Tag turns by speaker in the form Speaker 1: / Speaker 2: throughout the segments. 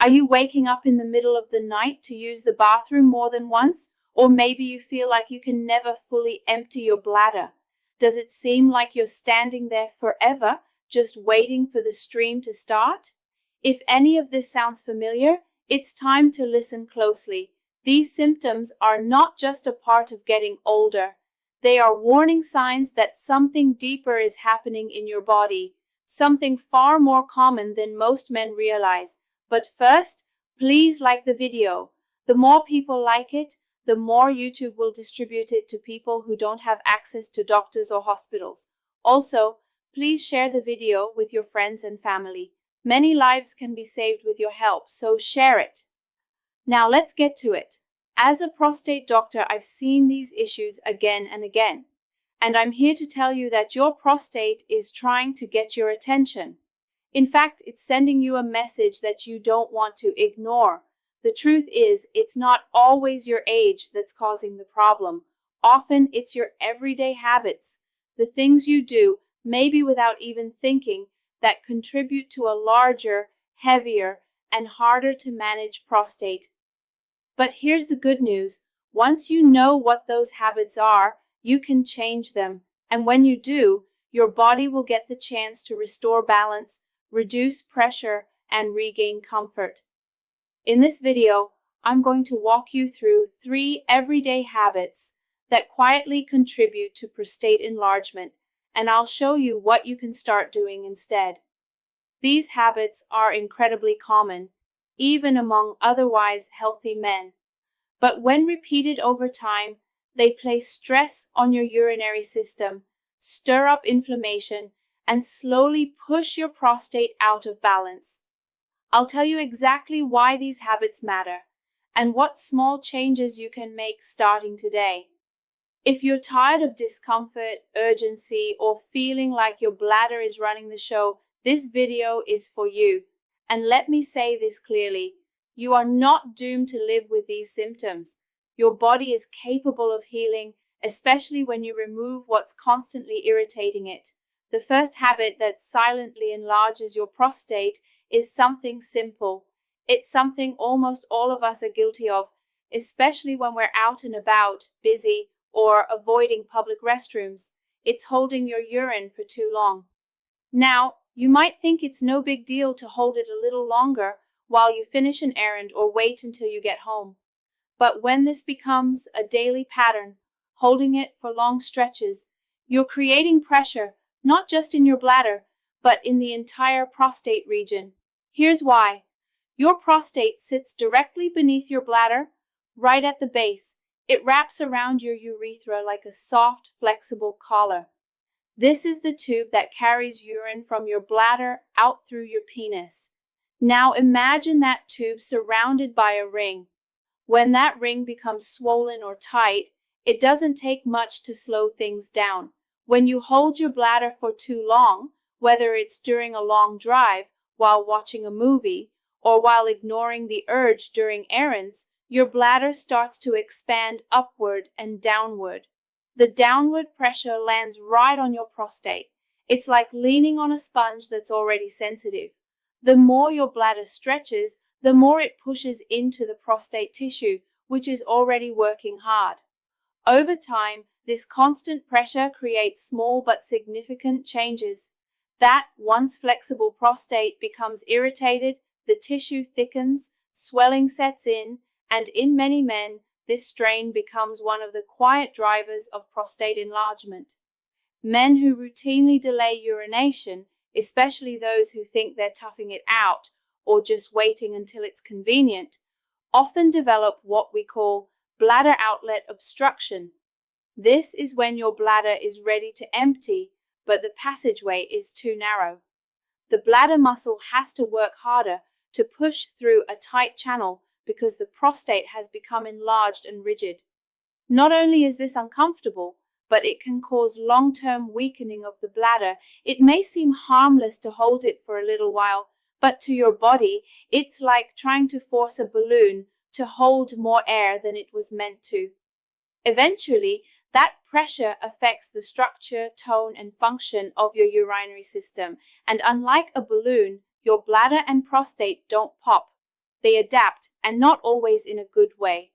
Speaker 1: Are you waking up in the middle of the night to use the bathroom more than once? Or maybe you feel like you can never fully empty your bladder. Does it seem like you're standing there forever, just waiting for the stream to start? If any of this sounds familiar, it's time to listen closely. These symptoms are not just a part of getting older. They are warning signs that something deeper is happening in your body, something far more common than most men realize. But first, please like the video. The more people like it, the more YouTube will distribute it to people who don't have access to doctors or hospitals. Also, please share the video with your friends and family. Many lives can be saved with your help, so share it. Now let's get to it. As a prostate doctor, I've seen these issues again and again. And I'm here to tell you that your prostate is trying to get your attention. In fact, it's sending you a message that you don't want to ignore. The truth is, it's not always your age that's causing the problem. Often, it's your everyday habits, the things you do, maybe without even thinking, that contribute to a larger, heavier, and harder to manage prostate. But here's the good news. Once you know what those habits are, you can change them. And when you do, your body will get the chance to restore balance, reduce pressure, and regain comfort. In this video, I'm going to walk you through 3 everyday habits that quietly contribute to prostate enlargement, and I'll show you what you can start doing instead. These habits are incredibly common, even among otherwise healthy men. But when repeated over time, they place stress on your urinary system, stir up inflammation, and slowly push your prostate out of balance. I'll tell you exactly why these habits matter and what small changes you can make starting today. If you're tired of discomfort, urgency, or feeling like your bladder is running the show, this video is for you. And let me say this clearly, you are not doomed to live with these symptoms. Your body is capable of healing, especially when you remove what's constantly irritating it. The first habit that silently enlarges your prostate is something simple. It's something almost all of us are guilty of, especially when we're out and about, busy, or avoiding public restrooms. It's holding your urine for too long. Now, you might think it's no big deal to hold it a little longer while you finish an errand or wait until you get home. But when this becomes a daily pattern, holding it for long stretches, you're creating pressure, not just in your bladder, but in the entire prostate region. Here's why. Your prostate sits directly beneath your bladder, right at the base. It wraps around your urethra like a soft, flexible collar. This is the tube that carries urine from your bladder out through your penis. Now imagine that tube surrounded by a ring. When that ring becomes swollen or tight, it doesn't take much to slow things down. When you hold your bladder for too long, whether it's during a long drive, while watching a movie, or while ignoring the urge during errands, your bladder starts to expand upward and downward. The downward pressure lands right on your prostate. It's like leaning on a sponge that's already sensitive. The more your bladder stretches, the more it pushes into the prostate tissue, which is already working hard. Over time, this constant pressure creates small but significant changes. That once flexible prostate becomes irritated, the tissue thickens, swelling sets in, and in many men, this strain becomes one of the quiet drivers of prostate enlargement. Men who routinely delay urination, especially those who think they're toughing it out or just waiting until it's convenient, often develop what we call bladder outlet obstruction. This is when your bladder is ready to empty, but the passageway is too narrow. The bladder muscle has to work harder to push through a tight channel because the prostate has become enlarged and rigid. Not only is this uncomfortable, but it can cause long-term weakening of the bladder. It may seem harmless to hold it for a little while, but to your body, it's like trying to force a balloon to hold more air than it was meant to. Eventually, that pressure affects the structure, tone, and function of your urinary system, and unlike a balloon, your bladder and prostate don't pop. They adapt, and not always in a good way.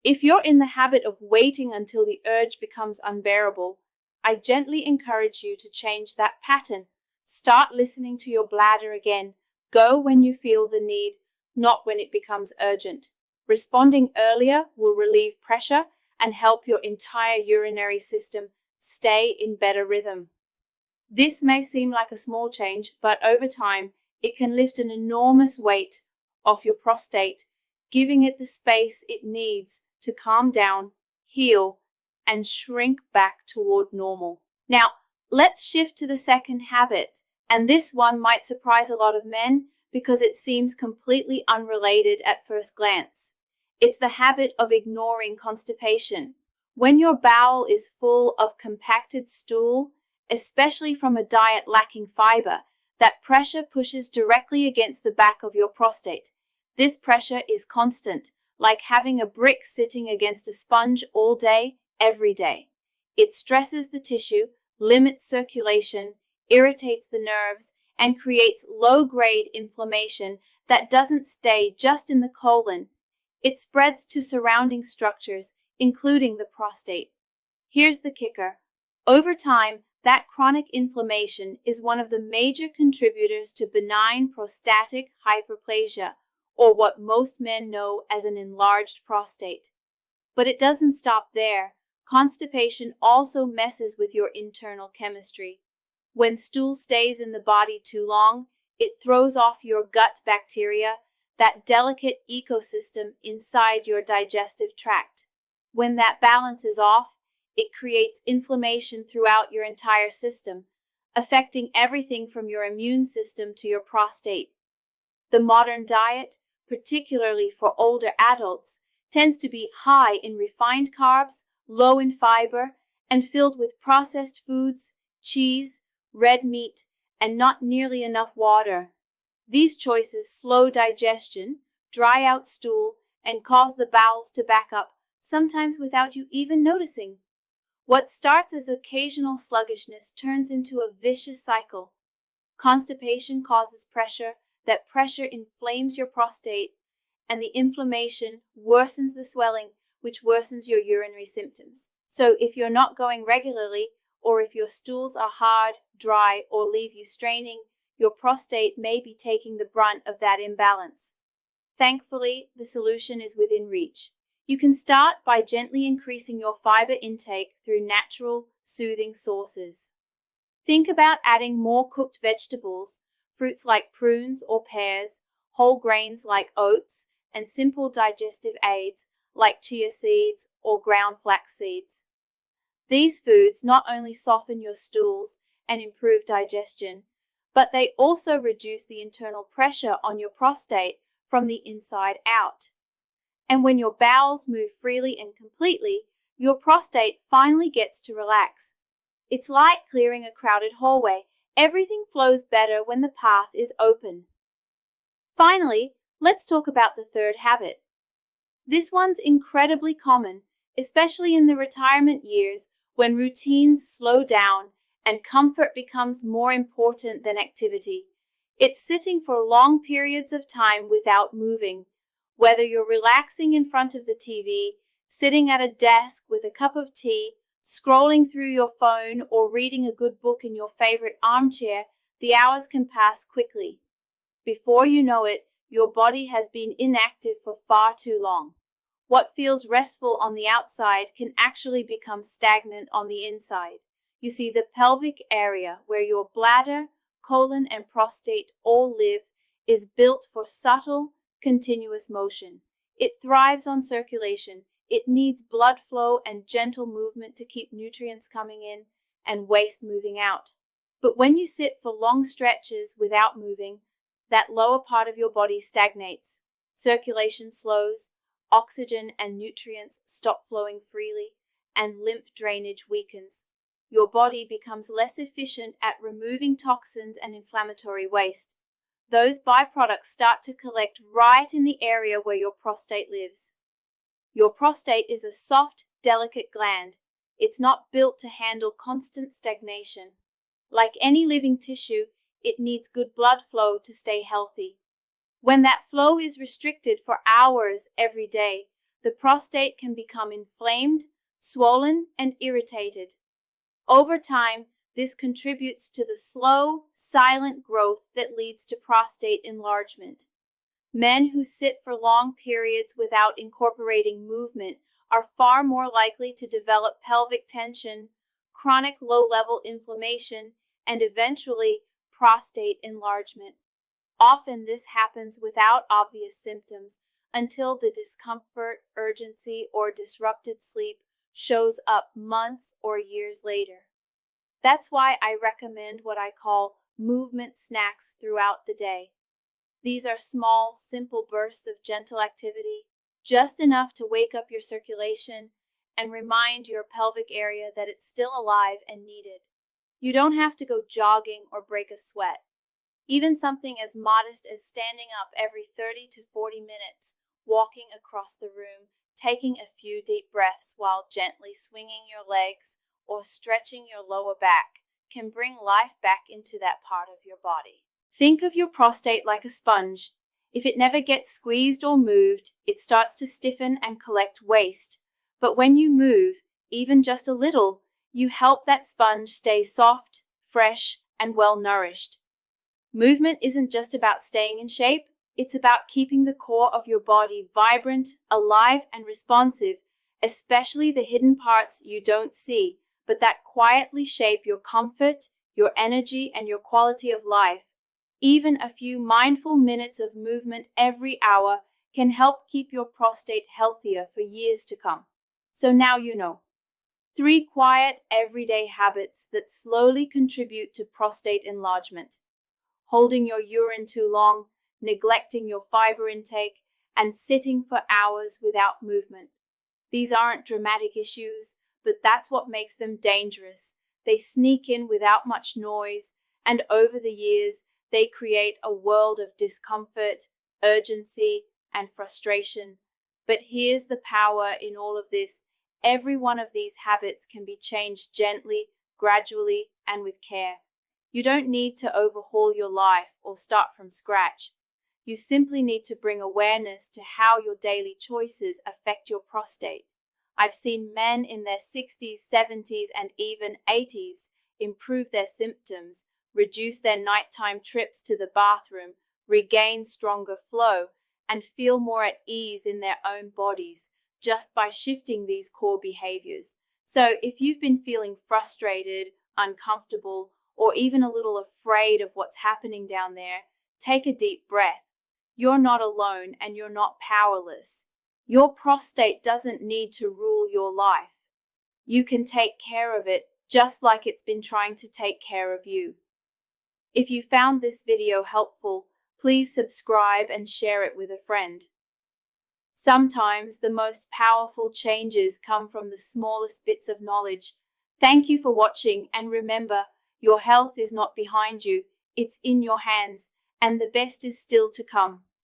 Speaker 1: If you're in the habit of waiting until the urge becomes unbearable, I gently encourage you to change that pattern. Start listening to your bladder again. Go when you feel the need, not when it becomes urgent. Responding earlier will relieve pressure and help your entire urinary system stay in better rhythm. This may seem like a small change, but over time, it can lift an enormous weight off your prostate, giving it the space it needs to calm down, heal, and shrink back toward normal. Now, let's shift to the second habit, and this one might surprise a lot of men because it seems completely unrelated at first glance. It's the habit of ignoring constipation. When your bowel is full of compacted stool, especially from a diet lacking fiber, that pressure pushes directly against the back of your prostate. This pressure is constant, like having a brick sitting against a sponge all day, every day. It stresses the tissue, limits circulation, irritates the nerves, and creates low-grade inflammation that doesn't stay just in the colon. It spreads to surrounding structures, including the prostate. Here's the kicker. Over time, that chronic inflammation is one of the major contributors to benign prostatic hyperplasia, or what most men know as an enlarged prostate. But it doesn't stop there. Constipation also messes with your internal chemistry. When stool stays in the body too long, it throws off your gut bacteria, that delicate ecosystem inside your digestive tract. When that balance is off, it creates inflammation throughout your entire system, affecting everything from your immune system to your prostate. The modern diet, particularly for older adults, tends to be high in refined carbs, low in fiber, and filled with processed foods, cheese, red meat, and not nearly enough water. These choices slow digestion, dry out stool, and cause the bowels to back up, sometimes without you even noticing. What starts as occasional sluggishness turns into a vicious cycle. Constipation causes pressure, that pressure inflames your prostate, and the inflammation worsens the swelling, which worsens your urinary symptoms. So if you're not going regularly, or if your stools are hard, dry, or leave you straining, your prostate may be taking the brunt of that imbalance. Thankfully, the solution is within reach. You can start by gently increasing your fiber intake through natural, soothing sources. Think about adding more cooked vegetables, fruits like prunes or pears, whole grains like oats, and simple digestive aids like chia seeds or ground flax seeds. These foods not only soften your stools and improve digestion, but they also reduce the internal pressure on your prostate from the inside out. And when your bowels move freely and completely, your prostate finally gets to relax. It's like clearing a crowded hallway. Everything flows better when the path is open. Finally, let's talk about the third habit. This one's incredibly common, especially in the retirement years when routines slow down and comfort becomes more important than activity. It's sitting for long periods of time without moving. Whether you're relaxing in front of the TV, sitting at a desk with a cup of tea, scrolling through your phone, or reading a good book in your favorite armchair, the hours can pass quickly. Before you know it, your body has been inactive for far too long. What feels restful on the outside can actually become stagnant on the inside. You see, the pelvic area where your bladder, colon, and prostate all live is built for subtle, continuous motion. It thrives on circulation. It needs blood flow and gentle movement to keep nutrients coming in and waste moving out. But when you sit for long stretches without moving, that lower part of your body stagnates. Circulation slows, oxygen and nutrients stop flowing freely, and lymph drainage weakens. Your body becomes less efficient at removing toxins and inflammatory waste. Those byproducts start to collect right in the area where your prostate lives. Your prostate is a soft, delicate gland. It's not built to handle constant stagnation. Like any living tissue, it needs good blood flow to stay healthy. When that flow is restricted for hours every day, the prostate can become inflamed, swollen, and irritated. Over time, this contributes to the slow, silent growth that leads to prostate enlargement. Men who sit for long periods without incorporating movement are far more likely to develop pelvic tension, chronic low-level inflammation, and eventually prostate enlargement. Often this happens without obvious symptoms until the discomfort, urgency, or disrupted sleep shows up months or years later. That's why I recommend what I call movement snacks throughout the day. These are small, simple bursts of gentle activity, just enough to wake up your circulation and remind your pelvic area that it's still alive and needed. You don't have to go jogging or break a sweat. Even something as modest as standing up every 30 to 40 minutes, walking across the room, taking a few deep breaths while gently swinging your legs or stretching your lower back can bring life back into that part of your body. Think of your prostate like a sponge. If it never gets squeezed or moved, it starts to stiffen and collect waste. But when you move, even just a little, you help that sponge stay soft, fresh, and well-nourished. Movement isn't just about staying in shape, it's about keeping the core of your body vibrant, alive, and responsive, especially the hidden parts you don't see, but that quietly shape your comfort, your energy, and your quality of life. Even a few mindful minutes of movement every hour can help keep your prostate healthier for years to come. So now you know. 3 quiet, everyday habits that slowly contribute to prostate enlargement. Holding your urine too long, neglecting your fiber intake, and sitting for hours without movement. These aren't dramatic issues, but that's what makes them dangerous. They sneak in without much noise, and over the years, they create a world of discomfort, urgency, and frustration. But here's the power in all of this. Every one of these habits can be changed gently, gradually, and with care. You don't need to overhaul your life or start from scratch. You simply need to bring awareness to how your daily choices affect your prostate. I've seen men in their 60s, 70s, and even 80s improve their symptoms, reduce their nighttime trips to the bathroom, regain stronger flow, and feel more at ease in their own bodies just by shifting these core behaviors. So if you've been feeling frustrated, uncomfortable, or even a little afraid of what's happening down there, take a deep breath. You're not alone and you're not powerless. Your prostate doesn't need to rule your life. You can take care of it just like it's been trying to take care of you. If you found this video helpful, please subscribe and share it with a friend. Sometimes the most powerful changes come from the smallest bits of knowledge. Thank you for watching, and remember, your health is not behind you, it's in your hands, and the best is still to come.